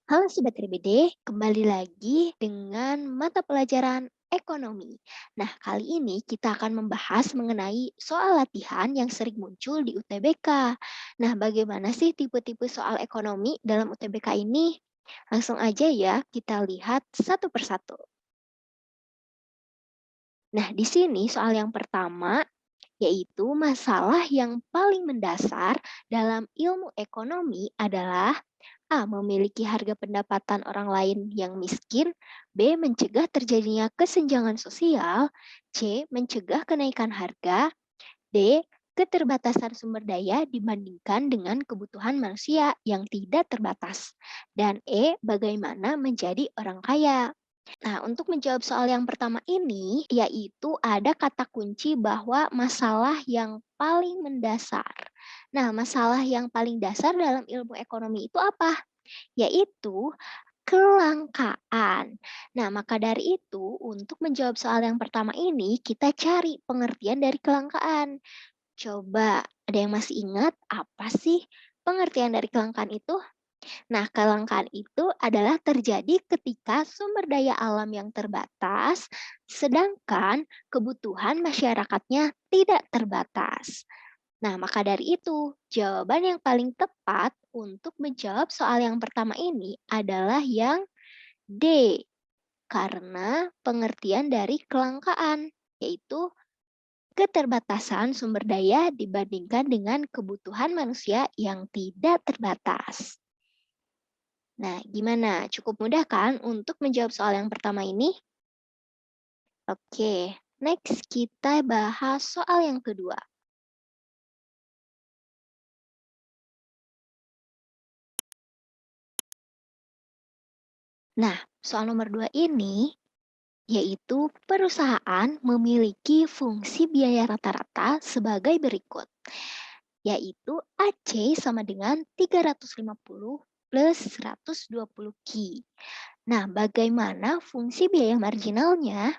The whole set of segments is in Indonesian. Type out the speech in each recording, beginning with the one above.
Halo Sobat RBD, kembali lagi dengan mata pelajaran ekonomi. Nah, kali ini kita akan membahas mengenai soal latihan yang sering muncul di UTBK. Nah, bagaimana sih tipe-tipe soal ekonomi dalam UTBK ini? Langsung aja ya, kita lihat satu persatu. Nah, di sini soal yang pertama yaitu masalah yang paling mendasar dalam ilmu ekonomi adalah A. Memiliki harga pendapatan orang lain yang miskin. B. Mencegah terjadinya kesenjangan sosial. C. Mencegah kenaikan harga. D. Keterbatasan sumber daya dibandingkan dengan kebutuhan manusia yang tidak terbatas. Dan E. Bagaimana menjadi orang kaya. Nah, untuk menjawab soal yang pertama ini, yaitu ada kata kunci bahwa masalah yang paling mendasar. Nah, masalah yang paling dasar dalam ilmu ekonomi itu apa? Yaitu kelangkaan. Nah, maka dari itu, untuk menjawab soal yang pertama ini, kita cari pengertian dari kelangkaan. Coba, ada yang masih ingat apa sih pengertian dari kelangkaan itu? Nah, kelangkaan itu adalah terjadi ketika sumber daya alam yang terbatas, sedangkan kebutuhan masyarakatnya tidak terbatas. Nah, maka dari itu, jawaban yang paling tepat untuk menjawab soal yang pertama ini adalah yang D, karena pengertian dari kelangkaan, yaitu keterbatasan sumber daya dibandingkan dengan kebutuhan manusia yang tidak terbatas. Nah, gimana? Cukup mudah kan untuk menjawab soal yang pertama ini? Oke, next kita bahas soal yang kedua. Nah, soal nomor 2 ini yaitu perusahaan memiliki fungsi biaya rata-rata sebagai berikut, yaitu AC sama dengan 350 plus 120 Ki. Nah, bagaimana fungsi biaya marginalnya?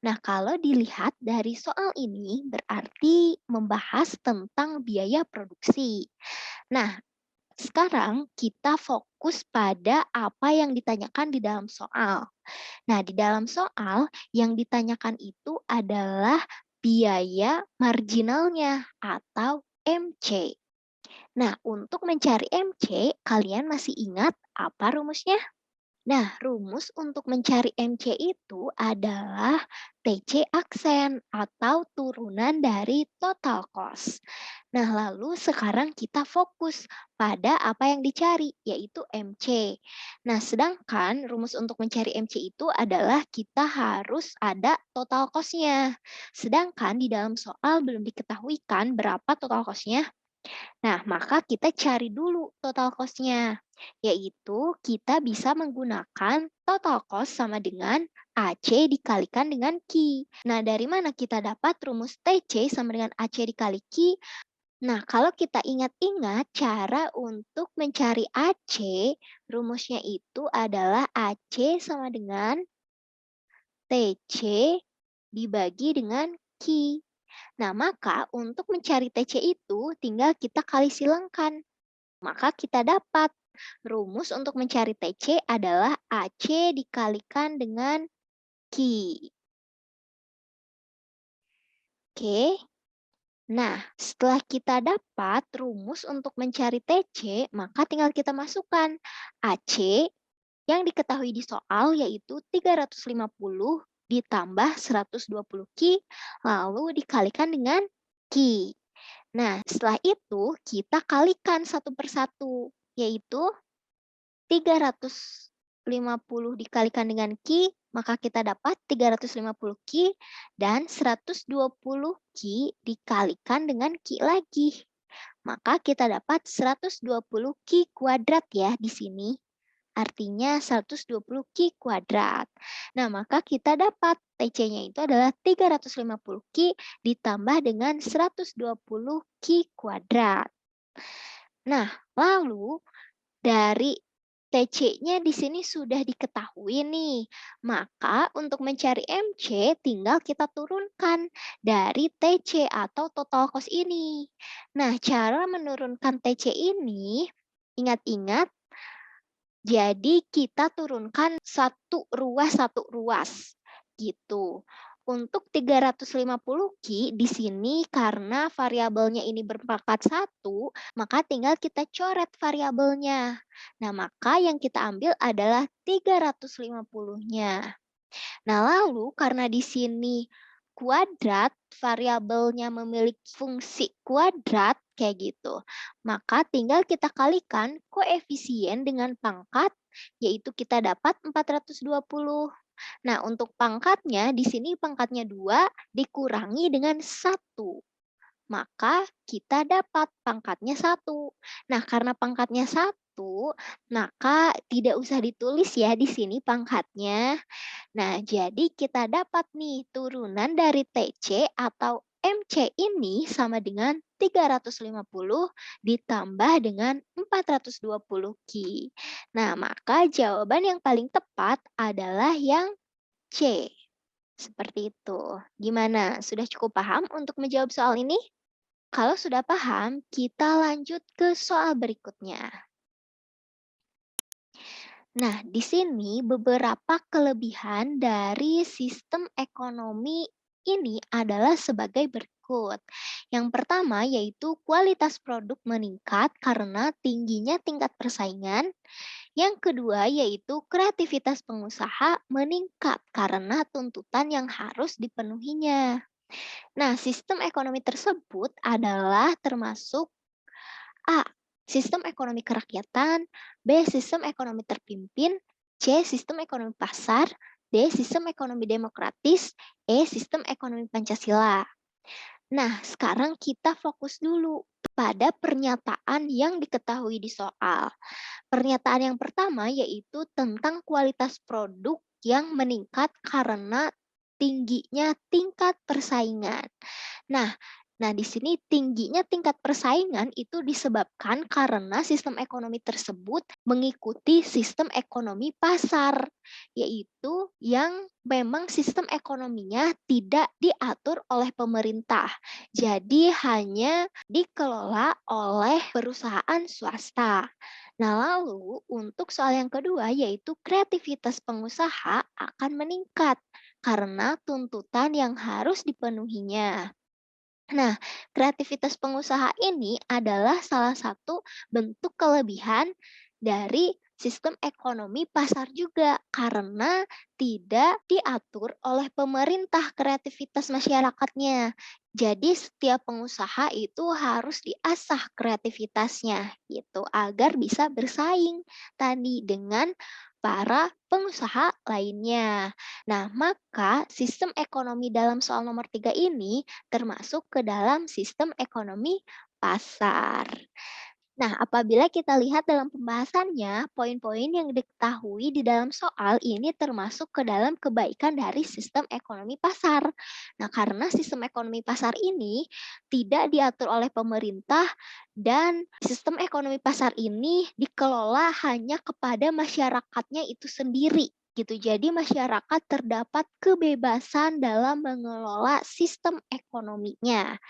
Nah, kalau dilihat dari soal ini berarti membahas tentang biaya produksi. Nah, sekarang kita fokus pada apa yang ditanyakan di dalam soal. Nah, di dalam soal yang ditanyakan itu adalah biaya marginalnya atau MC. Nah, untuk mencari MC, kalian masih ingat apa rumusnya? Nah, rumus untuk mencari MC itu adalah TC aksen atau turunan dari total cost. Nah, lalu sekarang kita fokus pada apa yang dicari, yaitu MC. Nah, sedangkan rumus untuk mencari MC itu adalah kita harus ada total cost-nya. Sedangkan di dalam soal belum diketahui kan berapa total cost-nya. Nah, maka kita cari dulu total cost-nya, yaitu kita bisa menggunakan total cost sama dengan AC dikalikan dengan Q. Nah, dari mana kita dapat rumus TC sama dengan AC dikali Q? Nah, kalau kita ingat-ingat cara untuk mencari AC, rumusnya itu adalah AC sama dengan TC dibagi dengan Q. Nah, maka untuk mencari TC itu tinggal kita kali silangkan. Maka kita dapat rumus untuk mencari TC adalah AC dikalikan dengan Q. Oke. Nah, setelah kita dapat rumus untuk mencari TC, maka tinggal kita masukkan AC yang diketahui di soal yaitu 350 ditambah 120 Q, lalu dikalikan dengan Q. Nah, setelah itu kita kalikan satu persatu, yaitu 350 dikalikan dengan Q, maka kita dapat 350 Q dan 120 Q dikalikan dengan Q lagi. Maka kita dapat 120 Q kuadrat ya di sini. Artinya 120 Q kuadrat. Nah, maka kita dapat TC-nya itu adalah 350 Q ditambah dengan 120 Q kuadrat. Nah, lalu dari TC-nya di sini sudah diketahui nih. Maka untuk mencari MC tinggal kita turunkan dari TC atau total cost ini. Nah, cara menurunkan TC ini ingat-ingat Jadi kita turunkan satu ruas gitu. Untuk 350 Ki di sini karena variabelnya ini berpangkat satu, maka tinggal kita coret variabelnya. Nah, maka yang kita ambil adalah 350-nya. Nah, lalu karena di sini kuadrat, variabelnya memiliki fungsi kuadrat, kayak gitu. Maka tinggal kita kalikan koefisien dengan pangkat, yaitu kita dapat 420. Nah, untuk pangkatnya, di sini pangkatnya 2 dikurangi dengan 1. Maka kita dapat pangkatnya 1. Nah, karena pangkatnya 1, maka tidak usah ditulis ya di sini pangkatnya. Nah, jadi kita dapat nih turunan dari TC atau MC ini sama dengan 350 ditambah dengan 420 Ki. Nah, maka jawaban yang paling tepat adalah yang C. Seperti itu. Gimana? Sudah cukup paham untuk menjawab soal ini? Kalau sudah paham, kita lanjut ke soal berikutnya. Nah, di sini beberapa kelebihan dari sistem ekonomi ini adalah sebagai berikut. Yang pertama yaitu kualitas produk meningkat karena tingginya tingkat persaingan. Yang kedua yaitu kreativitas pengusaha meningkat karena tuntutan yang harus dipenuhinya. Nah, sistem ekonomi tersebut adalah termasuk A. Sistem ekonomi kerakyatan, B. Sistem ekonomi terpimpin, C. Sistem ekonomi pasar, D. Sistem ekonomi demokratis, E. Sistem ekonomi Pancasila. Nah, sekarang kita fokus dulu pada pernyataan yang diketahui di soal. Pernyataan yang pertama yaitu tentang kualitas produk yang meningkat karena tingginya tingkat persaingan. Nah, di sini tingginya tingkat persaingan itu disebabkan karena sistem ekonomi tersebut mengikuti sistem ekonomi pasar, yaitu yang memang sistem ekonominya tidak diatur oleh pemerintah. Jadi hanya dikelola oleh perusahaan swasta. Nah, lalu untuk soal yang kedua yaitu kreativitas pengusaha akan meningkat karena tuntutan yang harus dipenuhinya. Nah, kreativitas pengusaha ini adalah salah satu bentuk kelebihan dari sistem ekonomi pasar juga karena tidak diatur oleh pemerintah kreativitas masyarakatnya. Jadi setiap pengusaha itu harus diasah kreativitasnya gitu agar bisa bersaing tadi dengan para pengusaha lainnya. Nah, maka sistem ekonomi dalam soal nomor 3 ini termasuk ke dalam sistem ekonomi pasar. Nah, apabila kita lihat dalam pembahasannya, poin-poin yang diketahui di dalam soal ini termasuk ke dalam kebaikan dari sistem ekonomi pasar. Nah, karena sistem ekonomi pasar ini tidak diatur oleh pemerintah dan sistem ekonomi pasar ini dikelola hanya kepada masyarakatnya itu sendiri gitu. Jadi masyarakat terdapat kebebasan dalam mengelola sistem ekonominya.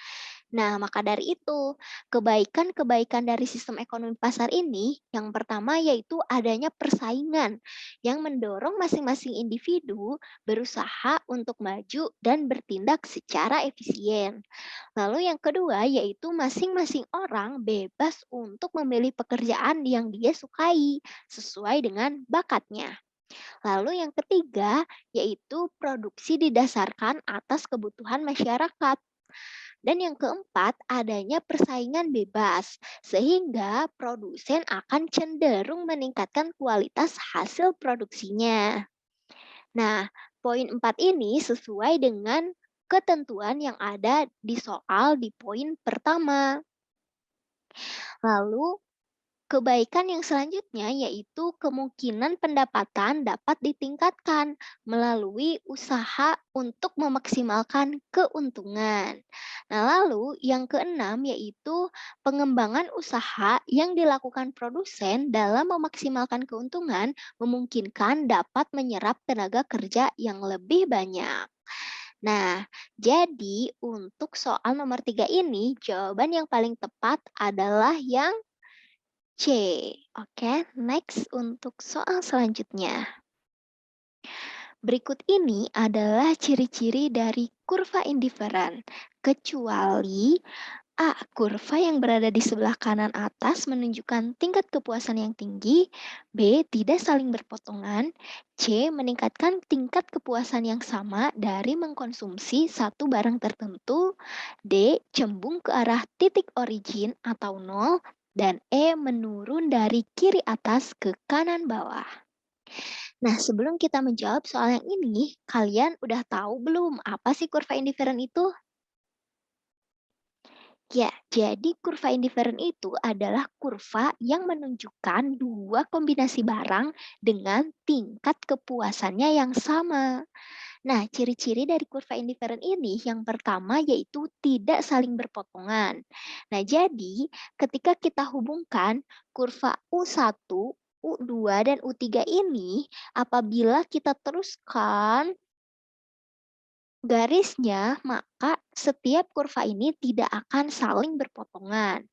Nah, maka dari itu, kebaikan-kebaikan dari sistem ekonomi pasar ini, yang pertama yaitu adanya persaingan yang mendorong masing-masing individu berusaha untuk maju dan bertindak secara efisien. Lalu yang kedua yaitu masing-masing orang bebas untuk memilih pekerjaan yang dia sukai sesuai dengan bakatnya. Lalu yang ketiga yaitu produksi didasarkan atas kebutuhan masyarakat. Dan yang keempat, adanya persaingan bebas, sehingga produsen akan cenderung meningkatkan kualitas hasil produksinya. Nah, poin 4 ini sesuai dengan ketentuan yang ada di soal di poin pertama. Lalu, kebaikan yang selanjutnya yaitu kemungkinan pendapatan dapat ditingkatkan melalui usaha untuk memaksimalkan keuntungan. Nah, lalu yang keenam yaitu pengembangan usaha yang dilakukan produsen dalam memaksimalkan keuntungan memungkinkan dapat menyerap tenaga kerja yang lebih banyak. Nah, jadi untuk soal nomor 3 ini, jawaban yang paling tepat adalah yang C. Oke, next untuk soal selanjutnya. Berikut ini adalah ciri-ciri dari kurva indiferen, kecuali A. Kurva yang berada di sebelah kanan atas menunjukkan tingkat kepuasan yang tinggi. B. Tidak saling berpotongan. C. Meningkatkan tingkat kepuasan yang sama dari mengkonsumsi satu barang tertentu. D. Cembung ke arah titik origin atau nol. Dan E. Menurun dari kiri atas ke kanan bawah. Nah, sebelum kita menjawab soal yang ini, kalian udah tahu belum apa sih kurva indiferen itu? Ya, jadi kurva indiferen itu adalah kurva yang menunjukkan dua kombinasi barang dengan tingkat kepuasannya yang sama. Nah, ciri-ciri dari kurva indiferen ini yang pertama yaitu tidak saling berpotongan. Nah, jadi ketika kita hubungkan kurva U1, U2, dan U3 ini, apabila kita teruskan garisnya, maka setiap kurva ini tidak akan saling berpotongan.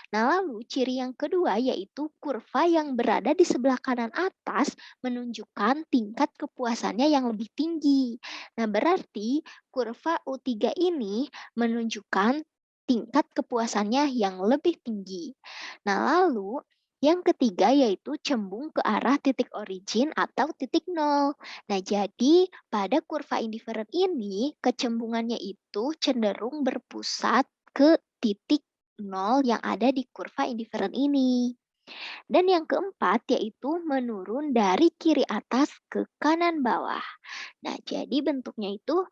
Nah, lalu ciri yang kedua yaitu kurva yang berada di sebelah kanan atas menunjukkan tingkat kepuasannya yang lebih tinggi. Nah, berarti kurva U3 ini menunjukkan tingkat kepuasannya yang lebih tinggi. Nah, lalu yang ketiga yaitu cembung ke arah titik origin atau titik nol. Nah, jadi pada kurva indiferen ini kecembungannya itu cenderung berpusat ke titik nol yang ada di kurva indiferen ini. Dan yang keempat yaitu menurun dari kiri atas ke kanan bawah. Nah, jadi bentuknya itu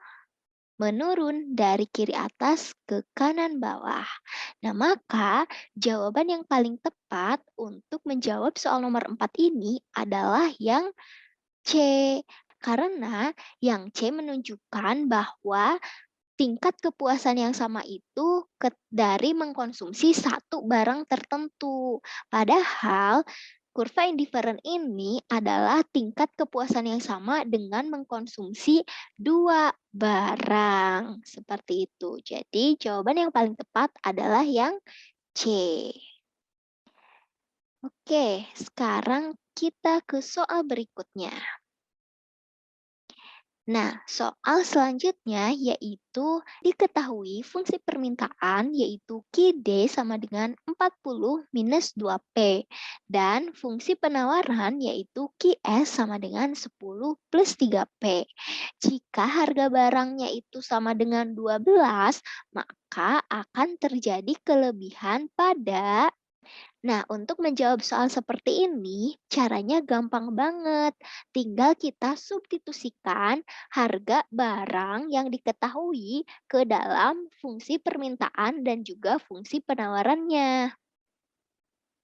menurun dari kiri atas ke kanan bawah. Nah, maka jawaban yang paling tepat untuk menjawab soal nomor 4 ini adalah yang C. Karena yang C menunjukkan bahwa tingkat kepuasan yang sama itu dari mengkonsumsi satu barang tertentu. Padahal kurva indiferen ini adalah tingkat kepuasan yang sama dengan mengkonsumsi dua barang. Seperti itu. Jadi jawaban yang paling tepat adalah yang C. Oke, sekarang kita ke soal berikutnya. Nah, soal selanjutnya yaitu diketahui fungsi permintaan yaitu QD sama dengan 40 minus 2P dan fungsi penawaran yaitu QS sama dengan 10 plus 3P. Jika harga barangnya itu sama dengan 12, maka akan terjadi kelebihan pada. Nah, untuk menjawab soal seperti ini, caranya gampang banget. Tinggal kita substitusikan harga barang yang diketahui ke dalam fungsi permintaan dan juga fungsi penawarannya.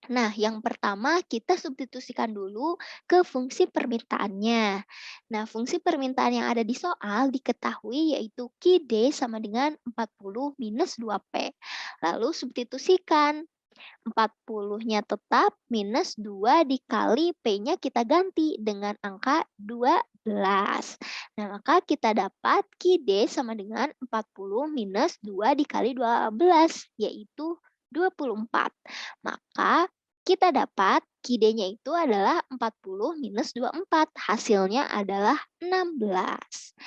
Nah, yang pertama kita substitusikan dulu ke fungsi permintaannya. Nah, fungsi permintaan yang ada di soal diketahui yaitu QD sama dengan 40 minus 2P. Lalu substitusikan 40-nya tetap minus 2 dikali P-nya kita ganti dengan angka 12. Nah, maka kita dapat QD sama dengan 40 minus 2 dikali 12, yaitu 24. Maka kita dapat QD-nya itu adalah 40 minus 24. Hasilnya adalah 16.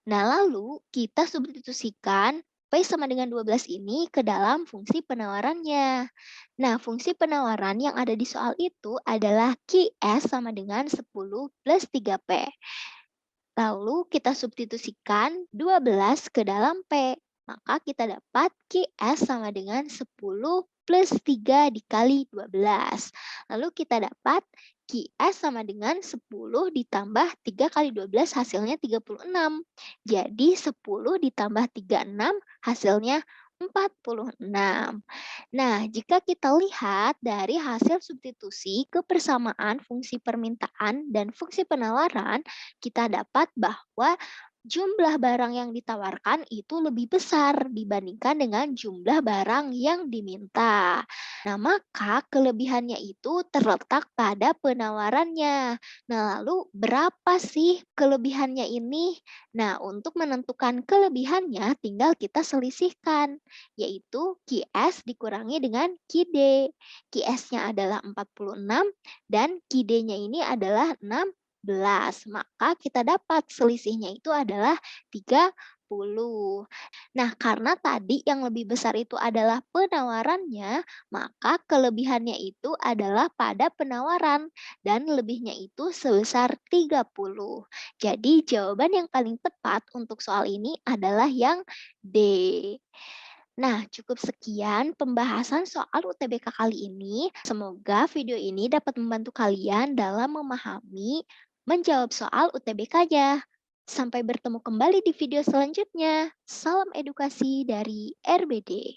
Nah, lalu kita substitusikan P sama dengan 12 ini ke dalam fungsi penawarannya. Nah, fungsi penawaran yang ada di soal itu adalah QS sama dengan 10 plus 3P. Lalu kita substitusikan 12 ke dalam P. Maka kita dapat QS sama dengan 10 plus 3 dikali 12. Lalu kita dapat QS sama dengan 10 ditambah 3 kali 12 hasilnya 36. Jadi 10 ditambah 36 hasilnya 46. Nah, jika kita lihat dari hasil substitusi kebersamaan fungsi permintaan dan fungsi penawaran, kita dapat bahwa Jumlah barang yang ditawarkan itu lebih besar dibandingkan dengan jumlah barang yang diminta. Nah, maka kelebihannya itu terletak pada penawarannya. Nah, lalu berapa sih kelebihannya ini? Nah, untuk menentukan kelebihannya tinggal kita selisihkan, yaitu QS dikurangi dengan QD. QS-nya adalah 46 dan QD-nya ini adalah 6, maka kita dapat selisihnya itu adalah 30. Nah, karena tadi yang lebih besar itu adalah penawarannya, maka kelebihannya itu adalah pada penawaran dan lebihnya itu sebesar 30. Jadi jawaban yang paling tepat untuk soal ini adalah yang D. Nah, cukup sekian pembahasan soal UTBK kali ini. Semoga video ini dapat membantu kalian dalam memahami menjawab soal UTBK-nya. Sampai bertemu kembali di video selanjutnya. Salam edukasi dari RBD.